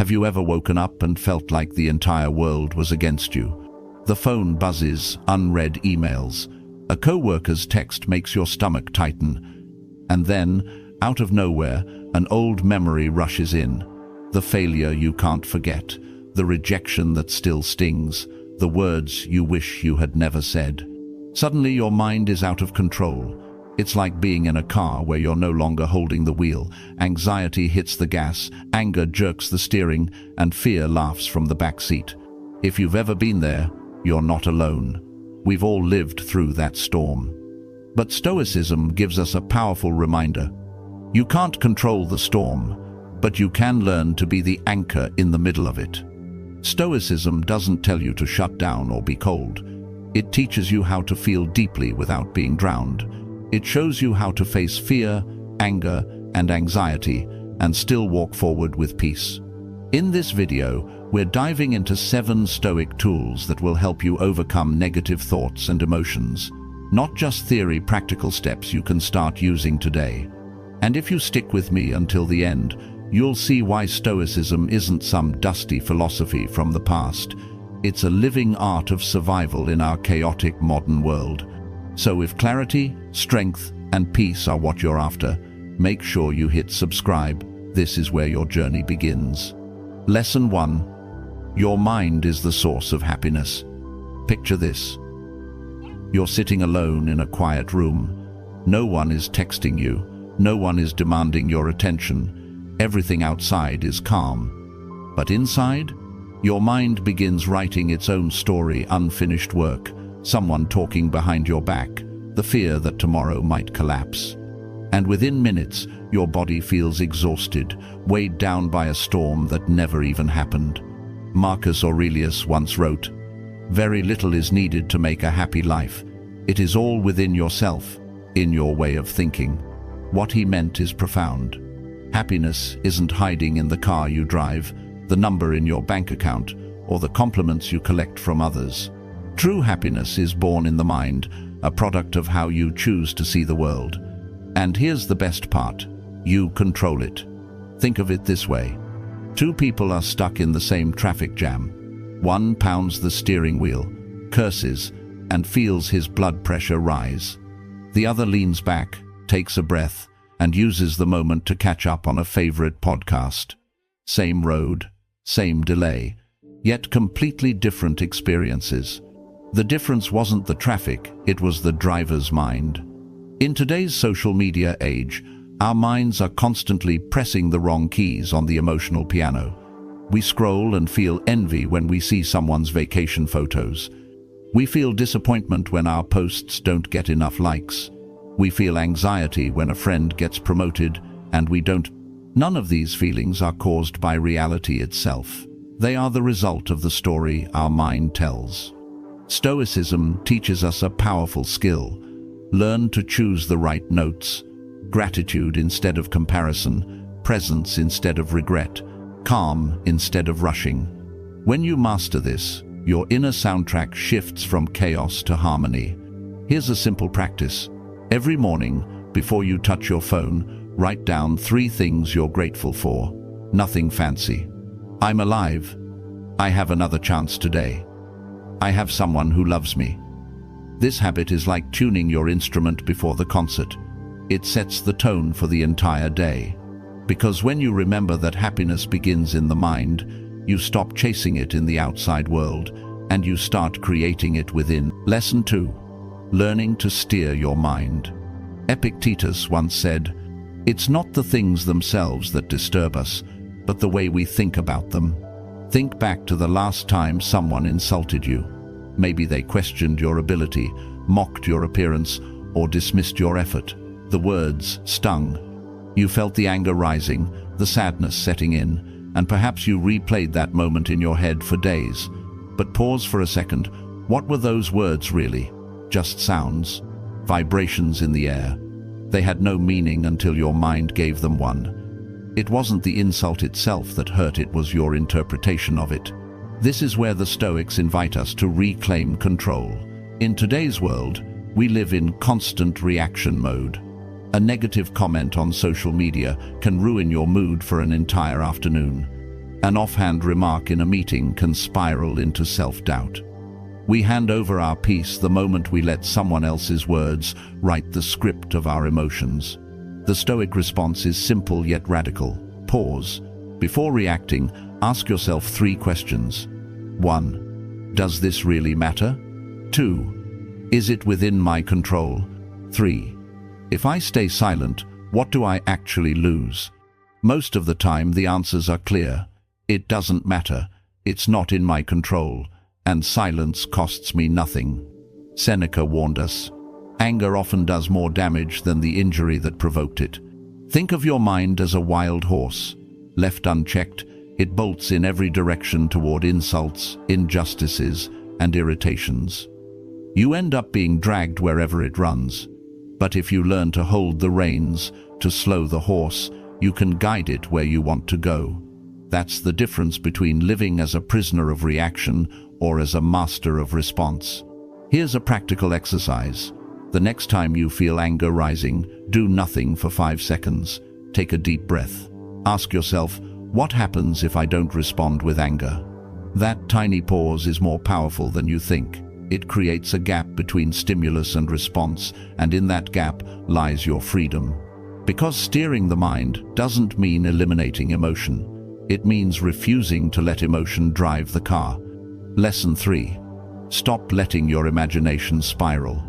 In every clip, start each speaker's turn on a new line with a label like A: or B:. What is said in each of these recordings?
A: Have you ever woken up and felt like the entire world was against you? The phone buzzes, unread emails. A co-worker's text makes your stomach tighten. And then, out of nowhere, an old memory rushes in. The failure you can't forget, the rejection that still stings, the words you wish you had never said. Suddenly your mind is out of control. It's like being in a car where you're no longer holding the wheel. Anxiety hits the gas, anger jerks the steering, and fear laughs from the back seat. If you've ever been there, you're not alone. We've all lived through that storm. But Stoicism gives us a powerful reminder. You can't control the storm, but you can learn to be the anchor in the middle of it. Stoicism doesn't tell you to shut down or be cold. It teaches you how to feel deeply without being drowned. It shows you how to face fear, anger, and anxiety and still walk forward with peace. In this video, we're diving into 7 Stoic tools that will help you overcome negative thoughts and emotions. Not just theory, practical steps you can start using today. And if you stick with me until the end, you'll see why Stoicism isn't some dusty philosophy from the past. It's a living art of survival in our chaotic modern world. So if clarity, strength, and peace are what you're after, make sure you hit subscribe. This is where your journey begins. Lesson 1. Your mind is the source of happiness. Picture this. You're sitting alone in a quiet room. No one is texting you. No one is demanding your attention. Everything outside is calm. But inside, your mind begins writing its own story, unfinished work. Someone talking behind your back, the fear that tomorrow might collapse. And within minutes, your body feels exhausted, weighed down by a storm that never even happened. Marcus Aurelius once wrote, "Very little is needed to make a happy life. It is all within yourself, in your way of thinking." What he meant is profound. Happiness isn't hiding in the car you drive, the number in your bank account, or the compliments you collect from others. True happiness is born in the mind, a product of how you choose to see the world. And here's the best part. You control it. Think of it this way. 2 people are stuck in the same traffic jam. One pounds the steering wheel, curses, and feels his blood pressure rise. The other leans back, takes a breath, and uses the moment to catch up on a favorite podcast. Same road, same delay, yet completely different experiences. The difference wasn't the traffic, it was the driver's mind. In today's social media age, our minds are constantly pressing the wrong keys on the emotional piano. We scroll and feel envy when we see someone's vacation photos. We feel disappointment when our posts don't get enough likes. We feel anxiety when a friend gets promoted and we don't. None of these feelings are caused by reality itself. They are the result of the story our mind tells. Stoicism teaches us a powerful skill. Learn to choose the right notes. Gratitude instead of comparison, presence instead of regret, calm instead of rushing. When you master this, your inner soundtrack shifts from chaos to harmony. Here's a simple practice. Every morning, before you touch your phone, write down 3 things you're grateful for. Nothing fancy. I'm alive. I have another chance today. I have someone who loves me. This habit is like tuning your instrument before the concert. It sets the tone for the entire day. Because when you remember that happiness begins in the mind, you stop chasing it in the outside world, and you start creating it within. Lesson 2. Learning to steer your mind. Epictetus once said, "It's not the things themselves that disturb us, but the way we think about them." Think back to the last time someone insulted you. Maybe they questioned your ability, mocked your appearance, or dismissed your effort. The words stung. You felt the anger rising, the sadness setting in, and perhaps you replayed that moment in your head for days. But pause for a second. What were those words really? Just sounds, vibrations in the air. They had no meaning until your mind gave them one. It wasn't the insult itself that hurt, it was your interpretation of it. This is where the Stoics invite us to reclaim control. In today's world, we live in constant reaction mode. A negative comment on social media can ruin your mood for an entire afternoon. An offhand remark in a meeting can spiral into self-doubt. We hand over our peace the moment we let someone else's words write the script of our emotions. The Stoic response is simple yet radical. Pause. Before reacting, ask yourself 3 questions. 1. Does this really matter? 2. Is it within my control? 3. If I stay silent, what do I actually lose? Most of the time, the answers are clear. It doesn't matter. It's not in my control. And silence costs me nothing. Seneca warned us. Anger often does more damage than the injury that provoked it. Think of your mind as a wild horse. Left unchecked, it bolts in every direction toward insults, injustices, and irritations. You end up being dragged wherever it runs. But if you learn to hold the reins, to slow the horse, you can guide it where you want to go. That's the difference between living as a prisoner of reaction or as a master of response. Here's a practical exercise. The next time you feel anger rising, do nothing for 5 seconds. Take a deep breath. Ask yourself, what happens if I don't respond with anger? That tiny pause is more powerful than you think. It creates a gap between stimulus and response, and in that gap lies your freedom. Because steering the mind doesn't mean eliminating emotion. It means refusing to let emotion drive the car. Lesson 3. Stop letting your imagination spiral.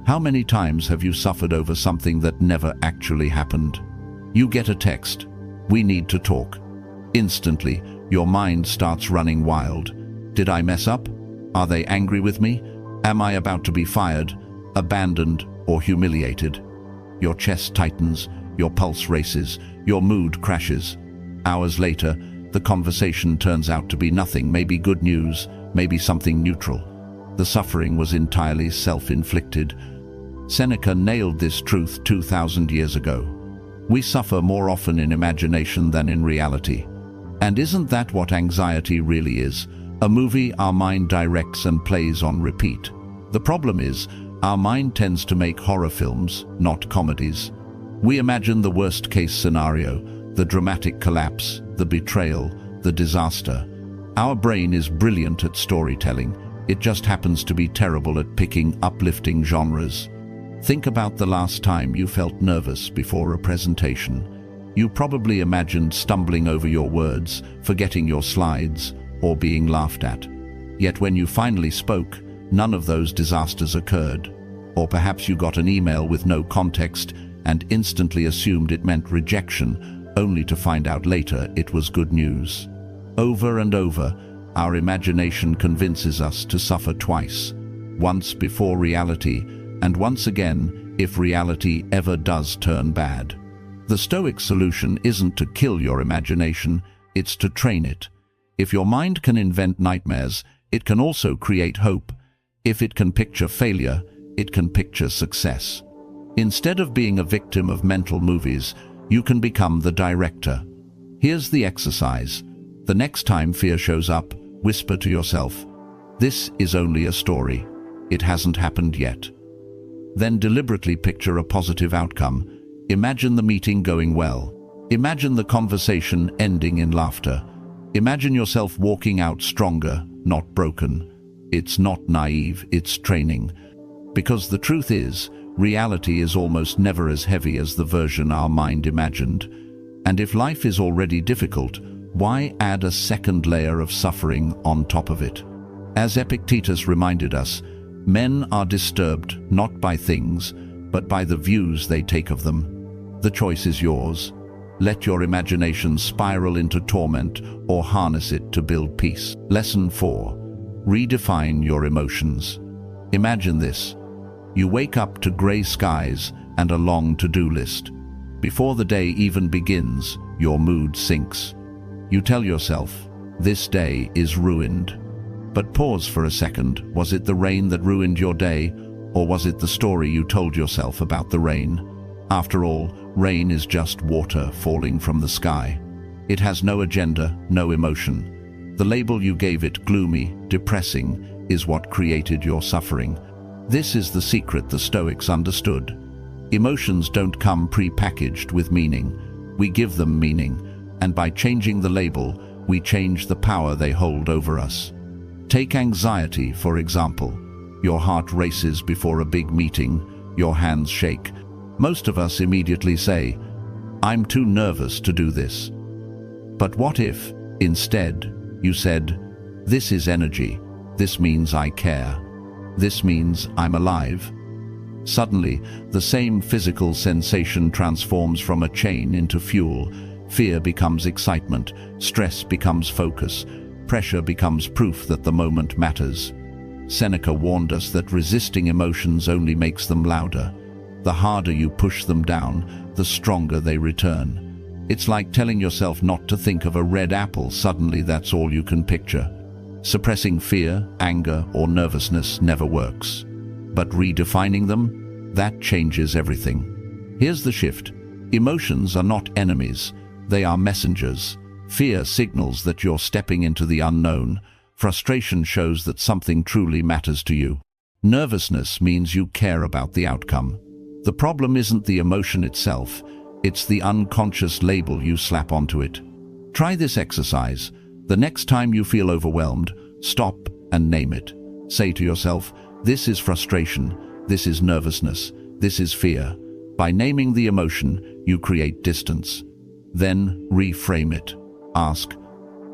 A: How many times have you suffered over something that never actually happened? You get a text. We need to talk. Instantly, your mind starts running wild. Did I mess up? Are they angry with me? Am I about to be fired, abandoned, or humiliated? Your chest tightens, your pulse races, your mood crashes. Hours later, the conversation turns out to be nothing, maybe good news, maybe something neutral. The suffering was entirely self-inflicted. Seneca nailed this truth 2,000 years ago. We suffer more often in imagination than in reality. And isn't that what anxiety really is? A movie our mind directs and plays on repeat. The problem is, our mind tends to make horror films, not comedies. We imagine the worst-case scenario, the dramatic collapse, the betrayal, the disaster. Our brain is brilliant at storytelling. It just happens to be terrible at picking uplifting genres. Think about the last time you felt nervous before a presentation. You probably imagined stumbling over your words, forgetting your slides, or being laughed at. Yet when you finally spoke, none of those disasters occurred. Or perhaps you got an email with no context and instantly assumed it meant rejection, only to find out later it was good news. Over and over, our imagination convinces us to suffer twice, once before reality, and once again if reality ever does turn bad. The Stoic solution isn't to kill your imagination, it's to train it. If your mind can invent nightmares, it can also create hope. If it can picture failure, it can picture success. Instead of being a victim of mental movies, you can become the director. Here's the exercise. The next time fear shows up, whisper to yourself, "This is only a story. It hasn't happened yet." Then deliberately picture a positive outcome. Imagine the meeting going well. Imagine the conversation ending in laughter. Imagine yourself walking out stronger, not broken. It's not naive, it's training. Because the truth is, reality is almost never as heavy as the version our mind imagined. And if life is already difficult, why add a second layer of suffering on top of it? As Epictetus reminded us, men are disturbed not by things, but by the views they take of them. The choice is yours. Let your imagination spiral into torment or harness it to build peace. Lesson 4. Redefine your emotions. Imagine this. You wake up to gray skies and a long to-do list. Before the day even begins, your mood sinks. You tell yourself, this day is ruined. But pause for a second. Was it the rain that ruined your day, or was it the story you told yourself about the rain? After all, rain is just water falling from the sky. It has no agenda, no emotion. The label you gave it, gloomy, depressing, is what created your suffering. This is the secret the Stoics understood. Emotions don't come pre-packaged with meaning. We give them meaning, and by changing the label, we change the power they hold over us. Take anxiety, for example. Your heart races before a big meeting, your hands shake. Most of us immediately say, "I'm too nervous to do this." But what if, instead, you said, "This is energy. This means I care. This means I'm alive"? Suddenly, the same physical sensation transforms from a chain into fuel. Fear becomes excitement, stress becomes focus, pressure becomes proof that the moment matters. Seneca warned us that resisting emotions only makes them louder. The harder you push them down, the stronger they return. It's like telling yourself not to think of a red apple. Suddenly that's all you can picture. Suppressing fear, anger, or nervousness never works. But redefining them, that changes everything. Here's the shift. Emotions are not enemies. They are messengers. Fear signals that you're stepping into the unknown. Frustration shows that something truly matters to you. Nervousness means you care about the outcome. The problem isn't the emotion itself, it's the unconscious label you slap onto it. Try this exercise. The next time you feel overwhelmed, stop and name it. Say to yourself, "This is frustration, this is nervousness, this is fear." By naming the emotion, you create distance. Then reframe it. Ask,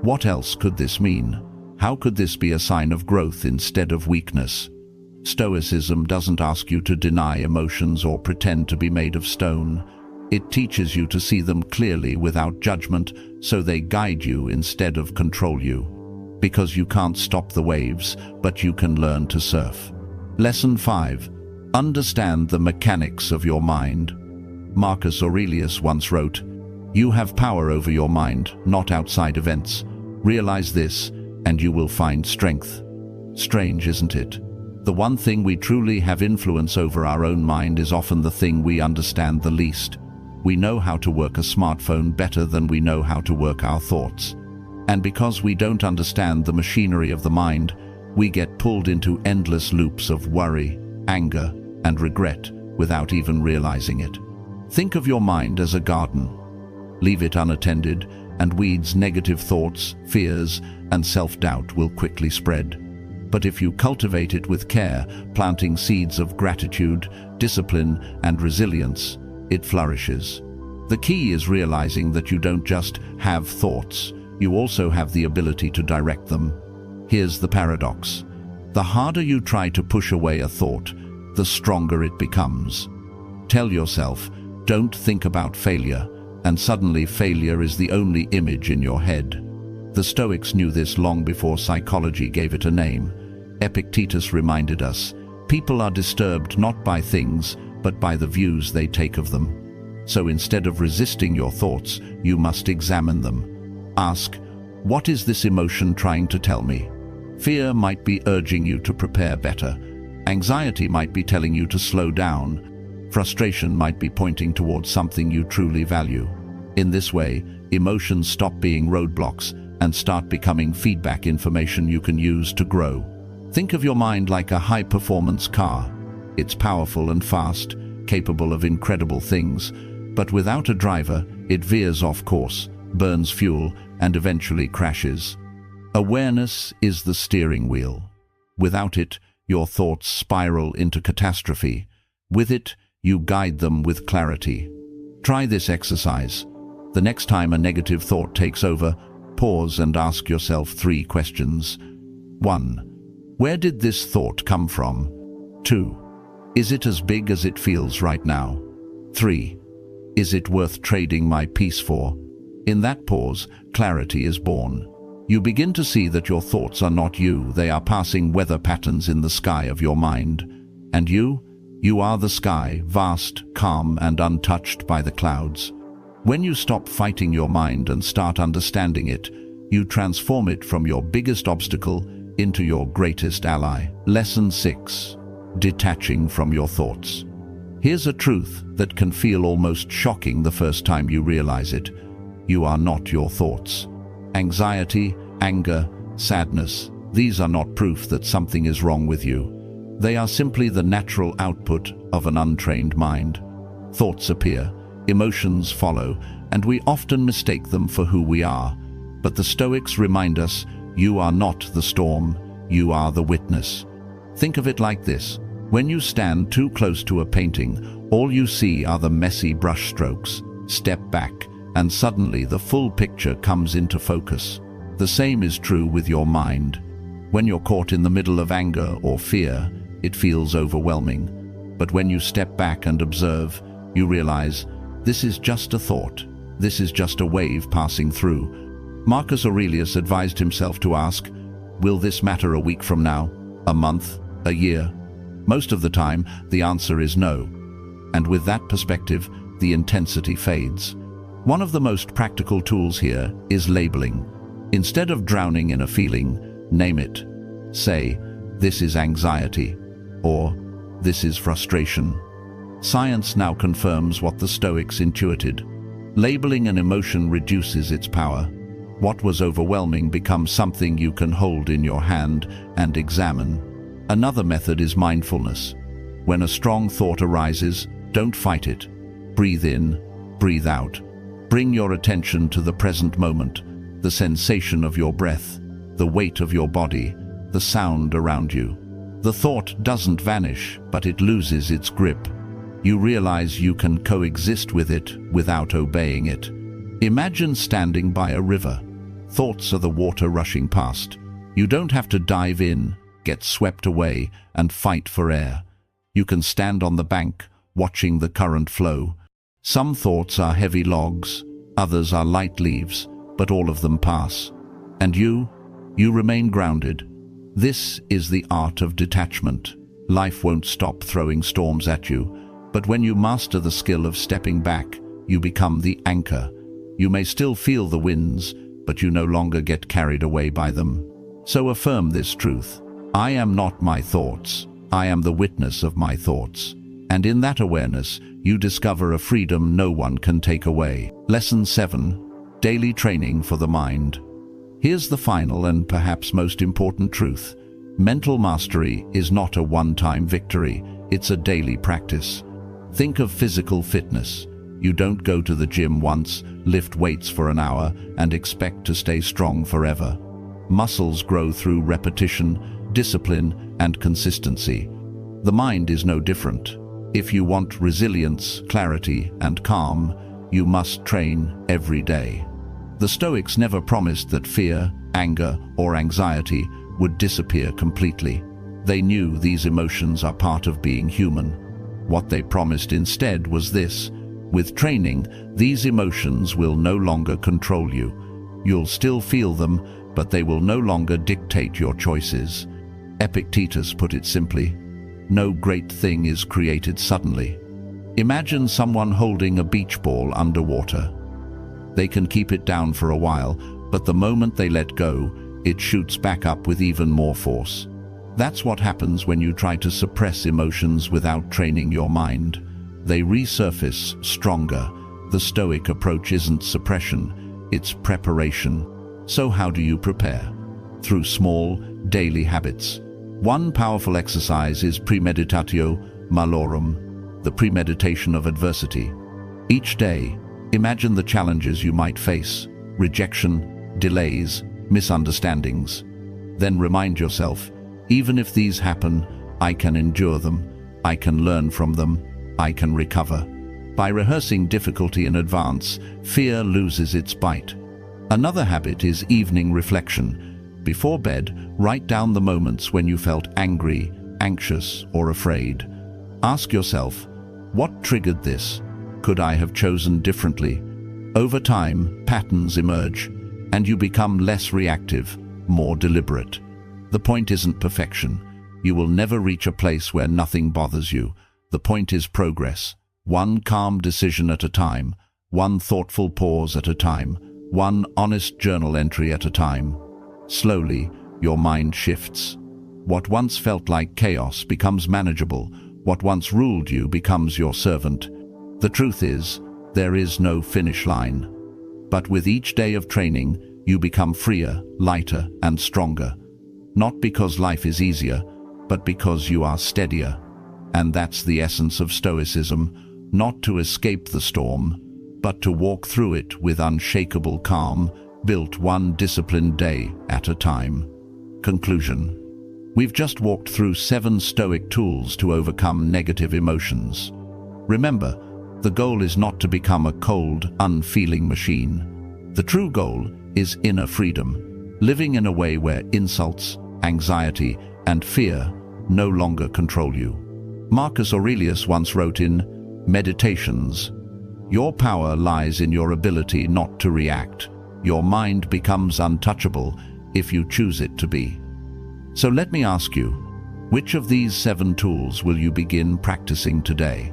A: what else could this mean? How could this be a sign of growth instead of weakness? Stoicism doesn't ask you to deny emotions or pretend to be made of stone. It teaches you to see them clearly without judgment, so they guide you instead of control you. Because you can't stop the waves, but you can learn to surf. Lesson 5. Understand the mechanics of your mind. Marcus Aurelius once wrote, "You have power over your mind, not outside events. Realize this, and you will find strength." Strange, isn't it? The one thing we truly have influence over, our own mind, is often the thing we understand the least. We know how to work a smartphone better than we know how to work our thoughts. And because we don't understand the machinery of the mind, we get pulled into endless loops of worry, anger, and regret without even realizing it. Think of your mind as a garden. Leave it unattended, and weeds, negative thoughts, fears, and self-doubt will quickly spread. But if you cultivate it with care, planting seeds of gratitude, discipline, and resilience, it flourishes. The key is realizing that you don't just have thoughts, you also have the ability to direct them. Here's the paradox. The harder you try to push away a thought, the stronger it becomes. Tell yourself, "Don't think about failure," and suddenly failure is the only image in your head. The Stoics knew this long before psychology gave it a name. Epictetus reminded us, people are disturbed not by things, but by the views they take of them. So instead of resisting your thoughts, you must examine them. Ask, what is this emotion trying to tell me? Fear might be urging you to prepare better. Anxiety might be telling you to slow down. Frustration might be pointing towards something you truly value. In this way, emotions stop being roadblocks and start becoming feedback information you can use to grow. Think of your mind like a high-performance car. It's powerful and fast, capable of incredible things, but without a driver, it veers off course, burns fuel, and eventually crashes. Awareness is the steering wheel. Without it, your thoughts spiral into catastrophe. With it, you guide them with clarity. Try this exercise. The next time a negative thought takes over, pause and ask yourself 3 questions. 1. Where did this thought come from? 2. Is it as big as it feels right now? 3. Is it worth trading my peace for? In that pause, clarity is born. You begin to see that your thoughts are not you, they are passing weather patterns in the sky of your mind. And you are the sky, vast, calm, and untouched by the clouds. When you stop fighting your mind and start understanding it, you transform it from your biggest obstacle into your greatest ally. Lesson 6. Detaching from your thoughts. Here's a truth that can feel almost shocking the first time you realize it. You are not your thoughts. Anxiety, anger, sadness, these are not proof that something is wrong with you. They are simply the natural output of an untrained mind. Thoughts appear, emotions follow, and we often mistake them for who we are. But the Stoics remind us, you are not the storm, you are the witness. Think of it like this. When you stand too close to a painting, all you see are the messy brushstrokes. Step back, and suddenly the full picture comes into focus. The same is true with your mind. When you're caught in the middle of anger or fear, it feels overwhelming. But when you step back and observe, you realize, this is just a thought. This is just a wave passing through. Marcus Aurelius advised himself to ask, will this matter a week from now, a month, a year? Most of the time, the answer is no. And with that perspective, the intensity fades. One of the most practical tools here is labeling. Instead of drowning in a feeling, name it. Say, this is anxiety, or this is frustration. Science now confirms what the Stoics intuited. Labeling an emotion reduces its power. What was overwhelming becomes something you can hold in your hand and examine. Another method is mindfulness. When a strong thought arises, don't fight it. Breathe in, breathe out. Bring your attention to the present moment, the sensation of your breath, the weight of your body, the sound around you. The thought doesn't vanish, but it loses its grip. You realize you can coexist with it without obeying it. Imagine standing by a river. Thoughts are the water rushing past. You don't have to dive in, get swept away, and fight for air. You can stand on the bank, watching the current flow. Some thoughts are heavy logs, others are light leaves, but all of them pass. And you remain grounded. This is the art of detachment. Life won't stop throwing storms at you, but when you master the skill of stepping back, you become the anchor. You may still feel the winds, but you no longer get carried away by them. So affirm this truth. I am not my thoughts. I am the witness of my thoughts. And in that awareness, you discover a freedom no one can take away. Lesson 7. Daily training for the mind. Here's the final and perhaps most important truth. Mental mastery is not a one-time victory. It's a daily practice. Think of physical fitness. You don't go to the gym once, lift weights for an hour, and expect to stay strong forever. Muscles grow through repetition, discipline, and consistency. The mind is no different. If you want resilience, clarity, and calm, you must train every day. The Stoics never promised that fear, anger, or anxiety would disappear completely. They knew these emotions are part of being human. What they promised instead was this: with training, these emotions will no longer control you. You'll still feel them, but they will no longer dictate your choices. Epictetus put it simply, no great thing is created suddenly. Imagine someone holding a beach ball underwater. They can keep it down for a while, but the moment they let go, it shoots back up with even more force. That's what happens when you try to suppress emotions without training your mind. They resurface stronger. The Stoic approach isn't suppression, it's preparation. So how do you prepare? Through small, daily habits. One powerful exercise is premeditatio malorum, the premeditation of adversity. Each day, imagine the challenges you might face: rejection, delays, misunderstandings. Then remind yourself, even if these happen, I can endure them, I can learn from them, I can recover. By rehearsing difficulty in advance, fear loses its bite. Another habit is evening reflection. Before bed, write down the moments when you felt angry, anxious, or afraid. Ask yourself, what triggered this? Could I have chosen differently? Over time, patterns emerge, and you become less reactive, more deliberate. The point isn't perfection. You will never reach a place where nothing bothers you. The point is progress. One calm decision at a time, one thoughtful pause at a time, one honest journal entry at a time. Slowly, your mind shifts. What once felt like chaos becomes manageable. What once ruled you becomes your servant. The truth is, there is no finish line. But with each day of training, you become freer, lighter, and stronger. Not because life is easier, but because you are steadier. And that's the essence of Stoicism, not to escape the storm, but to walk through it with unshakable calm, built one disciplined day at a time. Conclusion. We've just walked through 7 Stoic tools to overcome negative emotions. Remember, the goal is not to become a cold, unfeeling machine. The true goal is inner freedom, living in a way where insults, anxiety, and fear no longer control you. Marcus Aurelius once wrote in Meditations, "Your power lies in your ability not to react. Your mind becomes untouchable if you choose it to be." So let me ask you, which of these 7 tools will you begin practicing today?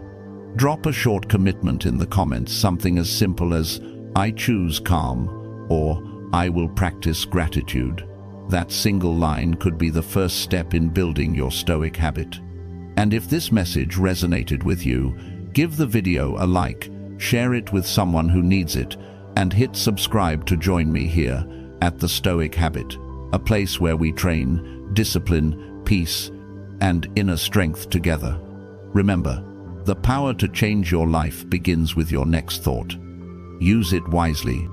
A: Drop a short commitment in the comments, something as simple as "I choose calm" or "I will practice gratitude." That single line could be the first step in building your Stoic habit. And if this message resonated with you, give the video a like, share it with someone who needs it, and hit subscribe to join me here at the Stoic Habit, a place where we train discipline, peace, and inner strength together. Remember, the power to change your life begins with your next thought. Use it wisely.